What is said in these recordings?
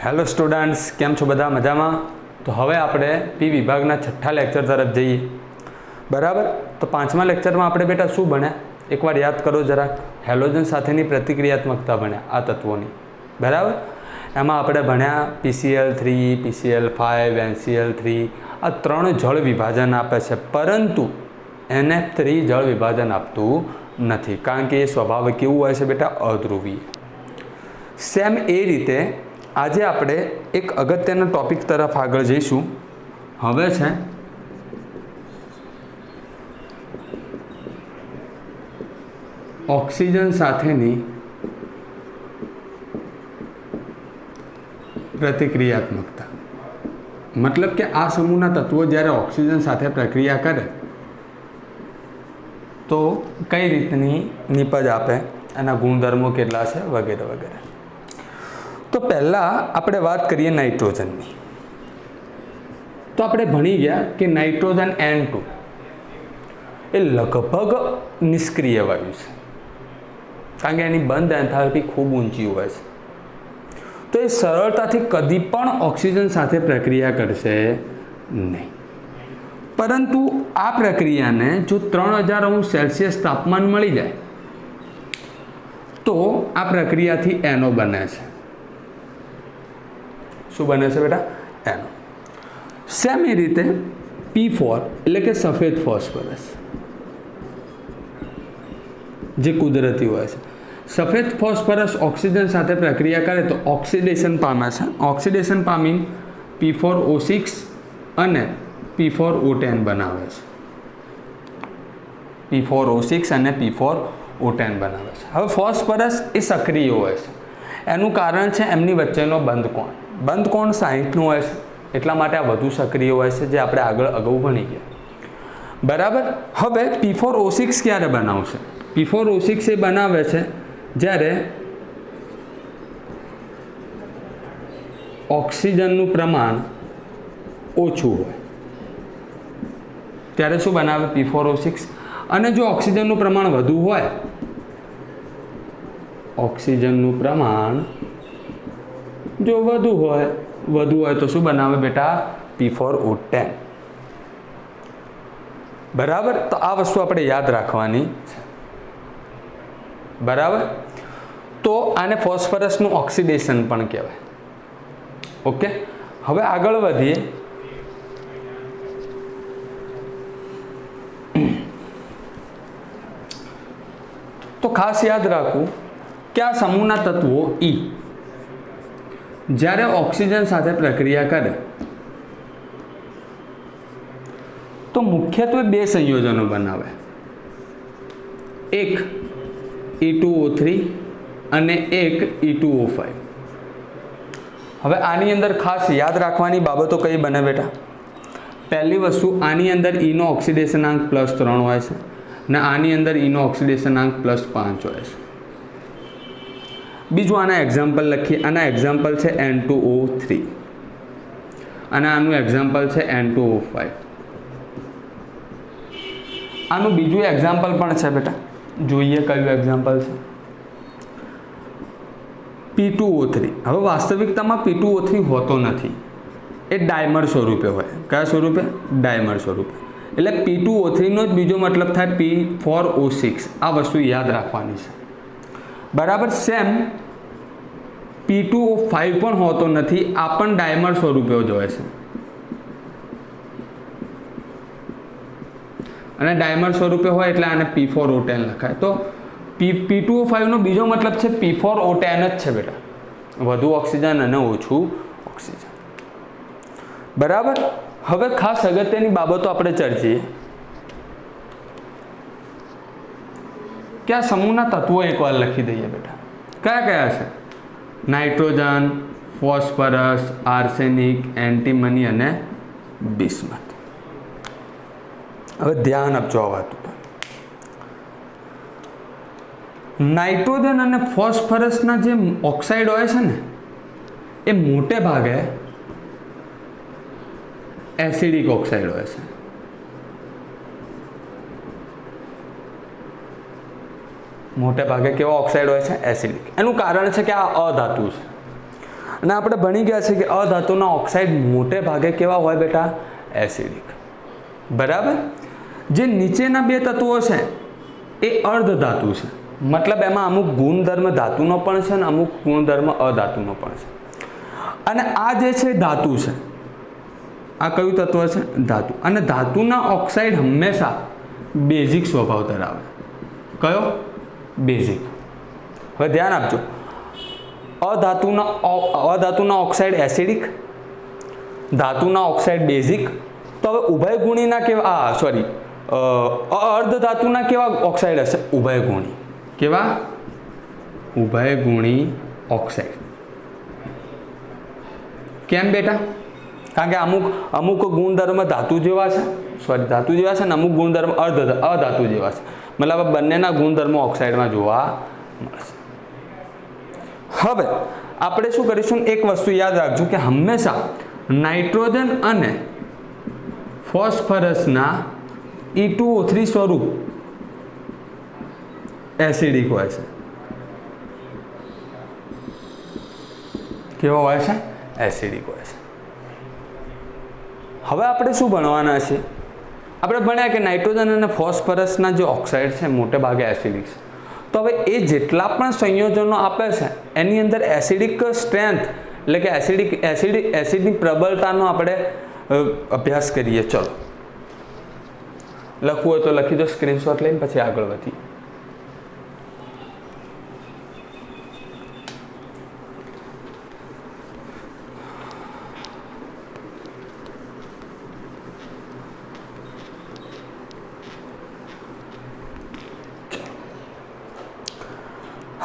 Hello students, કેમ છો બધા? મજામાં? તો હવે આપણે પી વિભાગના છઠ્ઠા લેક્ચર તરફ જઈએ. બરાબર. તો પાંચમા લેક્ચરમાં આપણે બેટા શું ભણ્યા? એકવાર યાદ કરો જરાક. હેલોજન સાથેની પ્રતિક્રિયાત્મકતા ભણ્યા આ તત્વોની. બરાબર. એમાં આપણે ભણ્યા PCl3, PCl5, NCl3 આ ત્રણ જળ વિભાજન આપે છે, પરંતુ NF3 જળ વિભાજન આપતું નથી, કારણ કે એ સ્વભાવ કેવું હોય છે બેટા? અધ્રુવીય. સેમ એ રીતે આજે આપણે એક અગત્યના ટોપિક તરફ આગળ જઈશું. હવે છે ઓક્સિજન સાથેની પ્રતિક્રિયાત્મકતા. મતલબ કે આ સમૂહના તત્વો જ્યારે ઓક્સિજન સાથે પ્રક્રિયા કરે તો કઈ રીતની નીપજ આપે, એના ગુણધર્મો કેટલા છે, વગેરે વગેરે. તો પહેલાં આપણે વાત કરીએ નાઇટ્રોજનની. તો આપણે ભણી ગયા કે નાઇટ્રોજન N2 એ લગભગ નિષ્ક્રિય વાયુ છે, કારણ કે એની બંધ એન્થાલ્પી ખૂબ ઊંચી હોય છે. તો એ સરળતાથી કદી પણ ઓક્સિજન સાથે પ્રક્રિયા કરશે નહીં. પરંતુ આ પ્રક્રિયાને જો 3000°C તાપમાન મળી જાય તો આ પ્રક્રિયાથી NO બને છે. શું બને છે બેટા? NO. સેમ એ રીતે P4 એટલે કે સફેદ ફોસ્ફરસ જે કુદરતી હોય છે. સફેદ ફોસ્ફરસ ઓક્સિજન સાથે પ્રક્રિયા કરે તો ઓક્સિડેશન પામે છે. ઓક્સિડેશન પામીને P4O6 અને P4O10 બનાવે છે. P4O6 અને P4O10 બનાવે છે. હવે ફોસ્ફરસ એ સક્રિય હોય છે. એનું કારણ છે એમની વચ્ચેનો બંધ કોણ. બંધ કોણ 60નું હોય છે, એટલા માટે આ વધુ સક્રિય હોય છે, જે આપણે અગાઉ ભણી ગયા. બરાબર. હવે P4O6 ક્યારે બનાવશે? P4O6 એ બનાવે છે જ્યારે ઓક્સિજનનું પ્રમાણ ઓછું હોય ત્યારે શું બનાવે? P4O6. અને જો ઓક્સિજનનું પ્રમાણ વધુ હોય, ઓક્સિજનનું પ્રમાણ જો વધુ હોય તો શું બનાવે બેટા? P4O10. બરાબર. તો આ વસ્તુ આપણે યાદ રાખવાની છે. બરાબર. તો આને ફોસ્ફરસનું ઓક્સિડેશન પણ કહેવાય. ઓકે. હવે આગળ વધીએ. તો ખાસ યાદ રાખવું કે આ સમૂહના તત્વો E જ્યારે ઓક્સિજન સાથે પ્રક્રિયા કરે તો મુખ્યત્વે બે સંયોજનો બનાવે. એક E2O3 અને એક E2O5. હવે આની અંદર ખાસ યાદ રાખવાની બાબતો કઈ બને બેટા? પહેલી વસ્તુ, આની અંદર E નો ઓક્સિડેશનાંક +3 હોય છે અને આની અંદર E નો ઓક્સિડેશનાંક +5 હોય છે. બીજું આના એક્ઝામ્પલ લખીએ. આના એક્ઝામ્પલ છે N2O3 અને આનું એક્ઝામ્પલ છે N2O5. આનું બીજું એક્ઝામ્પલ પણ છે બેટા, જોઈએ કયું એક્ઝામ્પલ છે. P2O3. હવે વાસ્તવિકતામાં P2O3 હોતો નથી, એ ડાયમર સ્વરૂપે હોય. કયા સ્વરૂપે? ડાયમર સ્વરૂપે. એટલે P2O3 નો જ બીજો મતલબ થાય P4O6. આ વસ્તુ યાદ રાખવાની છે. બરાબર. સેમ P2O5 પણ હોતો નથી, આ પણ ડાયમર સ્વરૂપે જ હોય છે. અને ડાયમર સ્વરૂપે હોય એટલે આને P4O10 લખાય. તો P2O5 નો બીજો મતલબ છે P4O10 જ છે બેટા, વધુ ઓક્સિજન અને ઓછું ઓક્સિજન. બરાબર. હવે ખાસ અગત્યની બાબતો આપણે ચર્ચીએ કે આ સમૂહના તત્વો એકવાર લખી દઈએ બેટા. કયા કયા છે? નાઇટ્રોજન, ફોસ્ફરસ, આર્સેનિક, એન્ટીમની અને બિસ્મથ. હવે ધ્યાન આપજો આ વાત ઉપર. નાઇટ્રોજન અને ફોસ્ફરસના જે ઓક્સાઇડ હોય છે ને, એ મોટે ભાગે એસિડિક ઓક્સાઇડ હોય છે. મોટે ભાગે કેવા ઓક્સાઇડ હોય છે? એસિડિક. એનું કારણ છે કે આ અધાતુ છે. અને આપણે ભણી ગયા છે કે અધાતુના ઓક્સાઇડ મોટે ભાગે કેવા હોય બેટા? એસિડિક. બરાબર. જે નીચેના બે તત્વો છે એ અર્ધ ધાતુ છે, મતલબ એમાં અમુક ગુણધર્મ ધાતુનો પણ છે અને અમુક ગુણધર્મ અધાતુનો પણ છે. અને આ જે છે ધાતુ છે, આ કયું તત્વ છે? ધાતુ. અને ધાતુના ઓક્સાઇડ હંમેશા બેઝિક સ્વભાવ ધરાવે. કયો? બેઝિક. હવે ધ્યાન આપજો, અધાતુના ઓક્સાઇડ એસિડિક, ધાતુના ઓક્સાઇડ બેઝિક. તો હવે ઉભયગુણીના કેવા અર્ધ ધાતુના કેવા ઓક્સાઇડ હશે? ઉભયગુણી. કેવા? ઉભયગુણી ઓક્સાઇડ. કેમ બેટા? કારણ કે અમુક ગુણધર્મ ધાતુ જેવા છે, ને અમુક ગુણધર્મ અધાતુ જેવા છે. મતલબ બંનેના ગુણધર્મો ઓક્સાઇડમાં જોવા મળશે. હવે આપણે શું કરીશું? એક વસ્તુ યાદ રાખજો કે હંમેશા નાઇટ્રોજન અને ફોસ્ફરસના E2O3 સ્વરૂપ એસિડિક હોય છે. કેવો હોય છે? એસિડિક હોય છે. હવે આપણે શું ભણવાના છે? આપણે ભણ્યા કે નાઇટ્રોજન અને ફોસ્ફરસના જે ઓક્સાઇડ છે મોટે ભાગે એસિડિક છે. તો હવે એ જેટલા પણ સંયોજનો આપે છે એની અંદર એસિડિક સ્ટ્રેન્થ એટલે કે એસિડની પ્રબળતાનો આપણે અભ્યાસ કરીએ. ચલો, લખવું હોય તો લખી દો, સ્ક્રીનશોટ લઈને પછી આગળ વધીએ.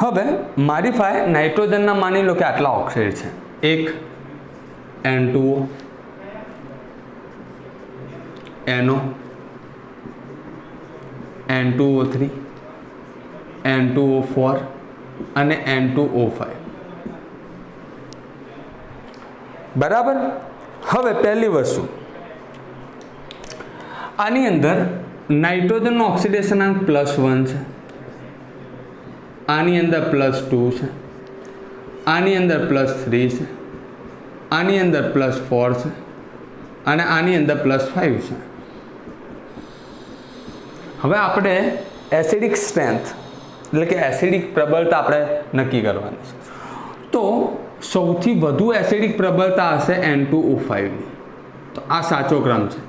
હવે મારી પાસે નાઇટ્રોજનના માની લો કે આટલા ઓક્સાઇડ છે. એક N2O, NO, N2O3, N2O4 અને N2O5. બરાબર. હવે પહેલી વસ્તુ, આની અંદર નાઇટ્રોજનનો ઓક્સિડેશનાંક +1 છે, આની અંદર +2 છે, આની અંદર +3 છે, આની અંદર +4 છે અને આની અંદર +5 છે. હવે આપણે એસિડિક સ્ટ્રેન્થ એટલે કે એસિડિક પ્રબળતા આપણે નક્કી કરવાની છે. તો સૌથી વધુ એસિડિક પ્રબળતા હશે N2O5ની. તો આ સાચો ક્રમ છે.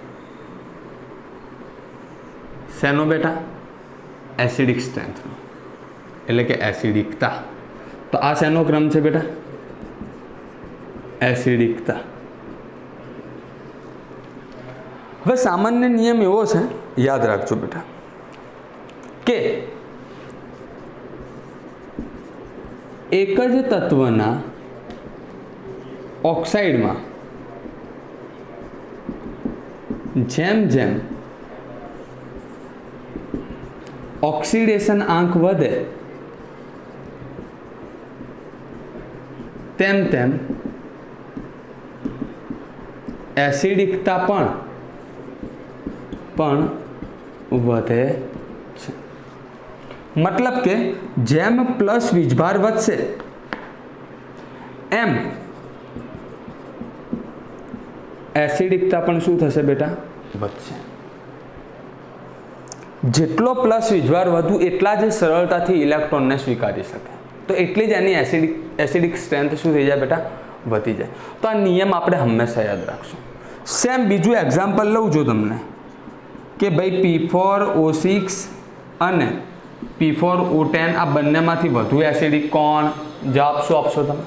શેનો બેટા? એસિડિક સ્ટ્રેન્થનો એટલે કે એસિડિકતા. તો આ શેનો ક્રમ છે બેટા? એસિડિકતા. હવે સામાન્ય નિયમ એવો છે, યાદ રાખજો બેટા, કે એક જ તત્વના ઓક્સાઇડમાં જેમ જેમ ઓક્સિડેશન આંક વધે તેમ તેમ એસિડિકતા પણ વધે છે. મતલબ કે જેમ પ્લસ વીજભાર વધશે એમ એસિડિકતા પણ શું થશે બેટા? વધશે. જેટલો પ્લસ વીજભાર વધુ એટલા જ સરળતાથી ઇલેક્ટ્રોનને સ્વીકારી શકે. તો એટલી જ એની એસિડિક સ્ટ્રેન્થ શું થઈ જાય બેટા? વધી જાય. તો આ નિયમ આપણે હંમેશા યાદ રાખશું. સેમ બીજું એક્ઝામ્પલ લઉં છું તમને કે ભાઈ P4O6 અને P4O10 આ બંનેમાંથી વધુ એસિડિક કોણ? જવાબ શું આપશો તમે?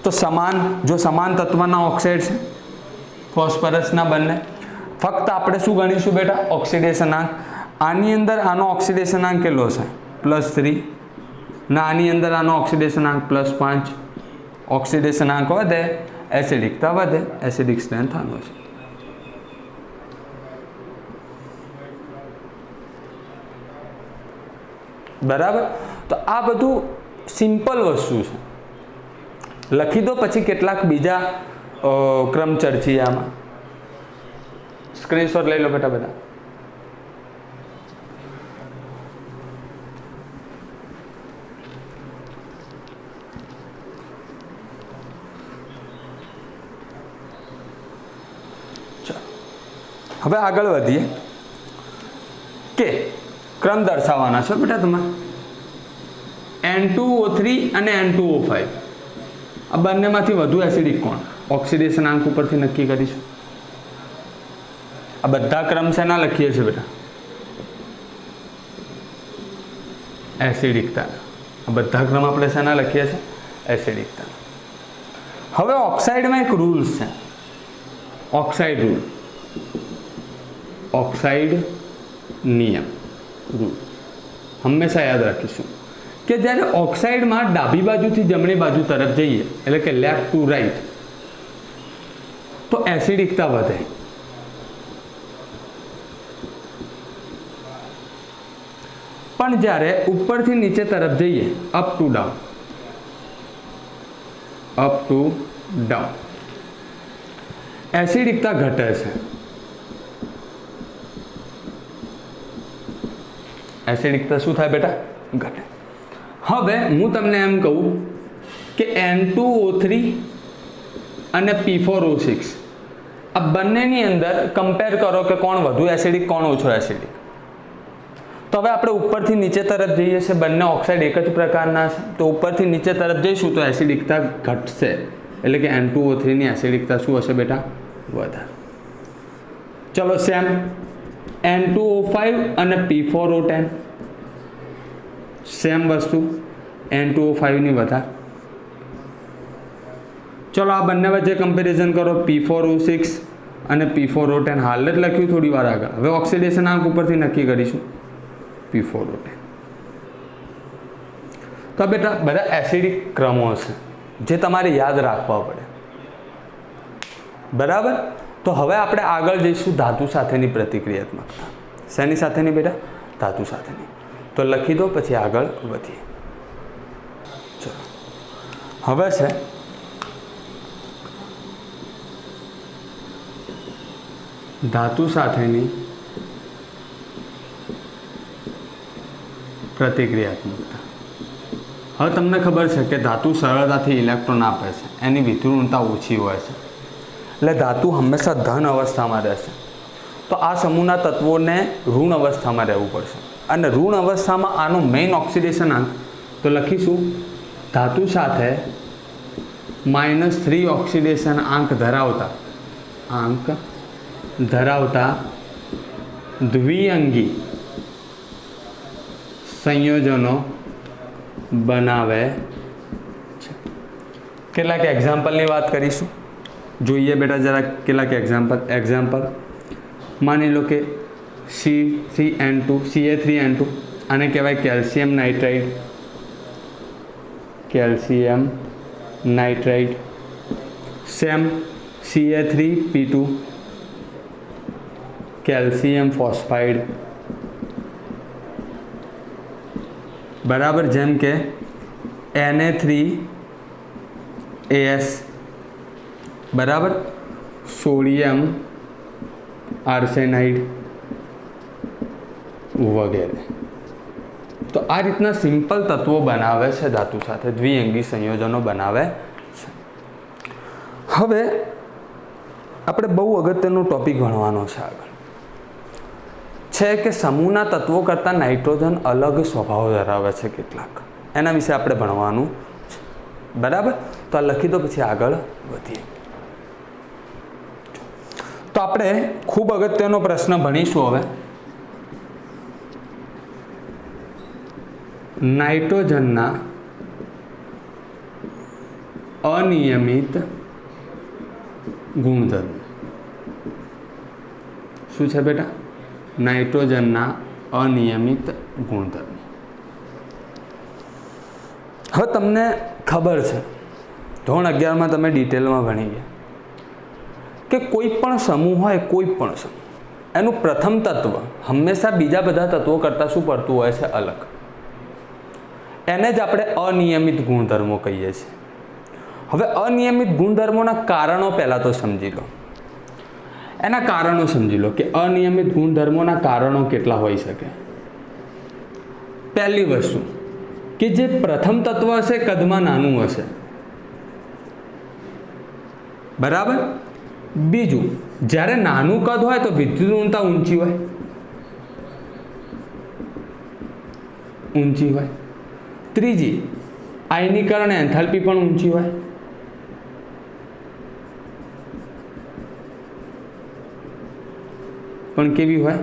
તો સમાન તત્વના ઓક્સાઇડ છે ફોસ્ફરસના બંને. ફક્ત આપણે શું ગણીશું બેટા? ઓક્સિડેશનાંક. આની અંદર આનો ઓક્સિડેશનાંક કેટલો છે? +3 ના આની અંદર આનો ઓક્સિડેશનાંક +5. ઓક્સિડેશનાંક વધે, એસિડિકતા વધે, એસિડિક સ્ટ્રેન્થ આનો છે. બરાબર. તો આ બધું સિમ્પલ વસ્તુ છે. લખી દો, પછી કેટલાક બીજા ક્રમ ચર્ચીએ આમાં. સ્ક્રીનશોટ લઈ લો બેટા બધા. હવે આગળ વધીએ કે ક્રમ દર્શાવવાના છે બેટા તમારે N2O3 અને N2O5 આ બંનેમાંથી વધુ એસિડિક કોણ ઓક્સિડેશન આંક ઉપરથી નક્કી કરીશું. આ બધા ક્રમ શેના લખીએ છીએ બેટા એસિડિકતા. આ બધા ક્રમ આપણે શેના લખીએ છીએ એસિડિકતા. હવે ઓક્સાઇડમાં એક રૂલ્સ છે ઓક્સાઇડ રૂલ ઓક્સાઇડ નિયમ રૂલ હંમેશા યાદ રાખીશું કે જ્યારે ઓક્સાઇડમાં ડાબી બાજુથી જમણી બાજુ તરફ જઈએ એટલે કે લેફ્ટ ટુ રાઈટ તો એસિડિકતા વધે. પણ જ્યારે ઉપરથી નીચે તરફ જઈએ અપ ટુ ડાઉન એસિડિકતા ઘટે છે. એસિડિકતા શું થાય બેટા ઘટે. હવે હું તમને એમ કહું કે N2O3 અને P4O6 આ બંનેની અંદર કમ્પેર કરો કે કોણ વધુ એસિડિક કોણ ઓછો એસિડિક. તો હવે આપણે ઉપરથી નીચે તરફ જઈએ છીએ બંને ઓક્સાઇડ એક જ પ્રકારના છે તો ઉપરથી નીચે તરફ જઈશું તો એસિડિકતા ઘટશે એટલે કે N2O3 ની એસિડિકતા શું હશે બેટા વધારે. ચલો સેમ N2O5 અને P4O10 સેમ વસ્તુ N2O5 ની વધારે. ચલો આ બંને વચ્ચે કમ્પેરિઝન કરો P4O6 અને P4O10 હાલ જ લખ્યું થોડી વાર આગળ. હવે ઓક્સિડેશન આંક ઉપરથી નક્કી કરીશું P4O10. તો બેટા બધા એસિડિક ક્રમો છે જે તમારે યાદ રાખવા પડે બરાબર. તો હવે આપણે આગળ જઈશું ધાતુ સાથેની પ્રતિક્રિયાત્મકતા. શેની સાથેની બેટા ધાતુ સાથેની. તો લખી દો પછી આગળ વધીએ. ચલો હવે છે ધાતુ સાથેની પ્રતિક્રિયાત્મકતા. હવે તમને ખબર છે કે ધાતુ સરળતાથી ઇલેક્ટ્રોન આપે છે એની વિતરણતા ઓછી હોય છે એટલે ધાતુ હંમેશા ધન અવસ્થામાં રહેશે. તો આ સમૂહના તત્વોને ઋણ અવસ્થામાં રહેવું પડશે અને ઋણ અવસ્થામાં આનું મેઇન ઓક્સિડેશન આંક તો લખીશું ધાતુ સાથે -3 ઓક્સિડેશન આંક ધરાવતા દ્વિઅંગી સંયોજનો બનાવે છે. કેટલાક એક્ઝામ્પલની વાત કરીશું. જોઈએ બેટા જરા કેટલાક એક્ઝામ્પલ માની લો કે Ca3N2 આને કહેવાય calcium nitride. Same Ca3P2 calcium phosphide બરાબર. જેમ કે Na3As બરાબર સોડિયમ આર્સેનાઇડ વગેરે. તો આ રીતના સિમ્પલ તત્વો બનાવે છે ધાતુ સાથે દ્વિઅંગી સંયોજનો બનાવે છે. હવે આપણે બહુ અગત્યનો ટોપિક ભણવાનો છે આગળ છે કે સમૂહના તત્વો કરતાં નાઇટ્રોજન અલગ સ્વભાવ ધરાવે છે કેટલાક. એના વિશે આપણે ભણવાનું છે બરાબર. તો આ લખી દો પછી આગળ વધીએ. તો આપણે ખૂબ અગત્યનો પ્રશ્ન ભણીશું હવે. નાઇટ્રોજનના અનિયમિત ગુણધર્મ શું છે બેટા નાઇટ્રોજનના અનિયમિત ગુણધર્મ. હવે તમને ખબર છે ધોરણ 11માં તમે ડિટેલમાં ભણી ગયા કે કોઈ પણ સમૂહ હોય એનું પ્રથમ તત્વ હંમેશા બીજા બધા તત્વો કરતાં શું પડતું હોય છે અલગ. એને જ આપણે અનિયમિત ગુણધર્મો કહીએ છીએ. હવે અનિયમિત ગુણધર્મોના કારણો પહેલાં તો સમજી લો. એના કારણો સમજી લો કે અનિયમિત ગુણધર્મોના કારણો કેટલા હોઈ શકે. પહેલી વસ્તુ કે જે પ્રથમ તત્વ હશે કદમાં નાનું હશે બરાબર. બીજું, જ્યારે નાનું કદ હોય તો વિદ્યુત ઋણતા ઊંચી હોય, ત્રીજી, આયનીકરણ એન્થાલ્પી પણ ઊંચી હોય, પણ કેવી હોય?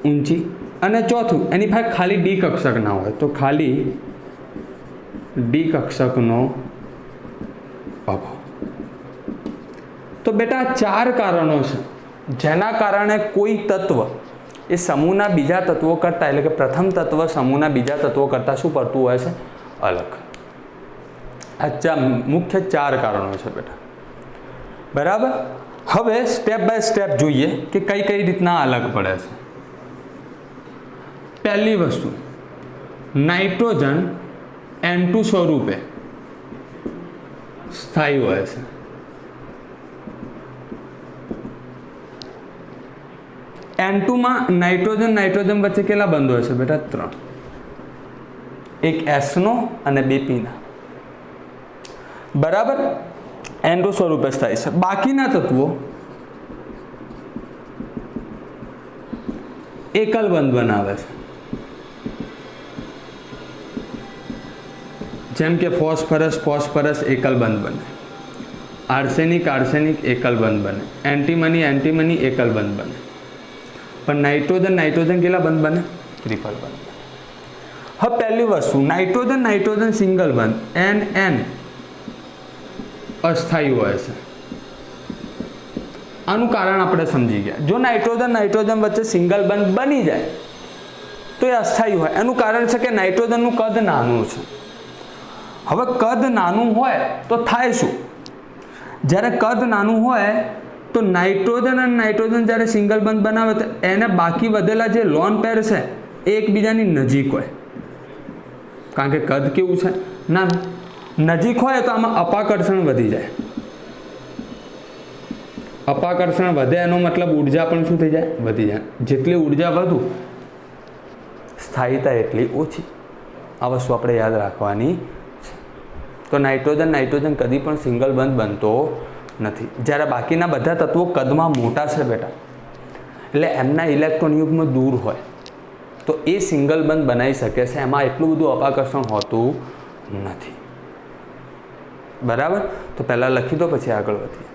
ઊંચી. અને ચોથું, એની પાસે ખાલી ડી કક્ષક ના હોય, તો ખાલી ડી કક્ષકનો અભાવ. તો બેટા આ 4 કારણો છે જેના કારણે કોઈ તત્વ એ સમૂહના બીજા તત્વો કરતાં, એટલે કે પ્રથમ તત્વ સમૂહના બીજા તત્વો કરતાં શું પડતું હોય છે? અલગ. આ મુખ્ય 4 કારણો છે બેટા. બરાબર. હવે સ્ટેપ બાય સ્ટેપ જોઈએ કે કઈ કઈ રીતના અલગ પડે છે. પહેલી વસ્તુ, નાઇટ્રોજન N2 સ્વરૂપે સ્થાયી હોય છે. N2 માં નાઇટ્રોજન વચ્ચે કેટલા બંધ હોય છે બેટા? 3. એક S નો અને 2 P ના. બરાબર. N2 સ્વરૂપે સ્થાયી છે. બાકીના તત્વો એકલ બંધ બનાવે છે. જેમ કે ફોસ્ફરસ એકલ બંધ બને, આર્સેનિક એકલ બંધ બને, એન્ટીમની એકલ બંધ બને. પણ નાઇટ્રોજન કેટલા બંધ બને? ટ્રિપલ બંધ બને. હવે પહેલી વસ્તુ, નાઇટ્રોજન સિંગલ બંધ, NN અસ્થાયી હોય છે. આનું કારણ આપણે સમજી ગયા. જો નાઇટ્રોજન વચ્ચે સિંગલ બંધ બની જાય તો એ અસ્થાયી હોય. એનું કારણ છે કે નાઇટ્રોજનનું કદ નાનું છે. હવે કદ નાનું હોય તો થાય શું? જ્યારે કદ નાનું હોય તો નાઇટ્રોજન જ્યારે સિંગલ બંધ બનાવે તો એને બાકી વધેલા જે લોન પેર છે એ એકબીજાની નજીક હોય. કારણ કે કદ કેવું છે? નાનું. નજીક હોય તો આમાં અપાકર્ષણ વધી જાય. અપાકર્ષણ વધે એનો મતલબ ઉર્જા પણ શું થઈ જાય? વધી જાય. જેટલી ઉર્જા વધુ, સ્થાયીતા એટલી ઓછી. આ વસ્તુ આપણે યાદ રાખવાની છે. તો નાઇટ્રોજન કદી પણ સિંગલ બંધ બનતો નથી. જ્યારે બાકીના બધા તત્વો કદમાં મોટા છે બેટા, એટલે એમના ઇલેક્ટ્રોન યુગ્મ દૂર હોય તો એ સિંગલ બંધ બનાવી શકે છે. એમાં એટલું બધું અપાકર્ષણ હોતું નથી. બરાબર. તો પહેલાં લખી દો, પછી આગળ વધીએ.